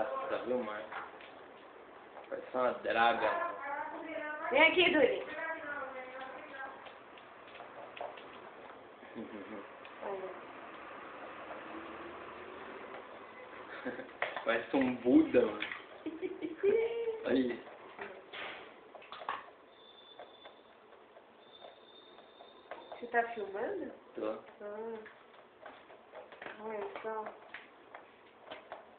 desgraça, viu, mãe? Parece uma draga. Vem aqui, Duri. Olha. Parece um Buda, mano. Olha. Você tá filmando? Tô. Olha só.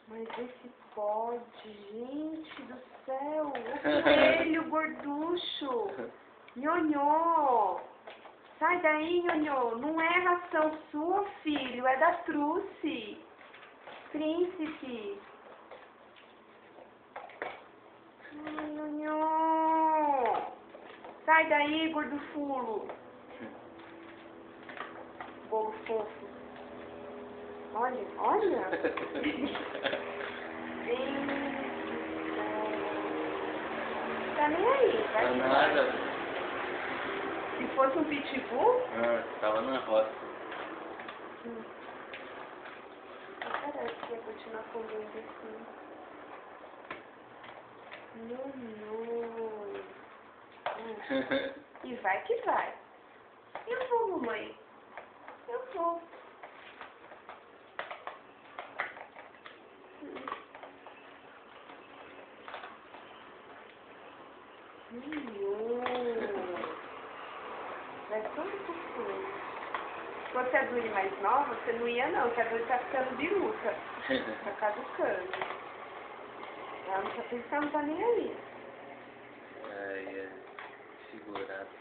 Mas esse pode, gente do céu. O coelho gorducho. Nhonhô. Sai daí, Nhonhô. Não é ração sua, filho. É da Truce. Príncipe. Ai, Nhonhô. Sai daí, gordo fulo. Bolo fofo. Olha, olha. Tá nem aí, vai Não que nada. vai. Se fosse um pitbull... Tava na roça. Parece que ia continuar comendo assim. Não. E vai que vai. Eu vou, mamãe. Eu vou. Vai tudo por cima. Se fosse a Duri mais nova, você não ia não, porque a Duri tá ficando biruta. Tá caducando. Ela não tá pensando, tá nem aí. Ai, segurado.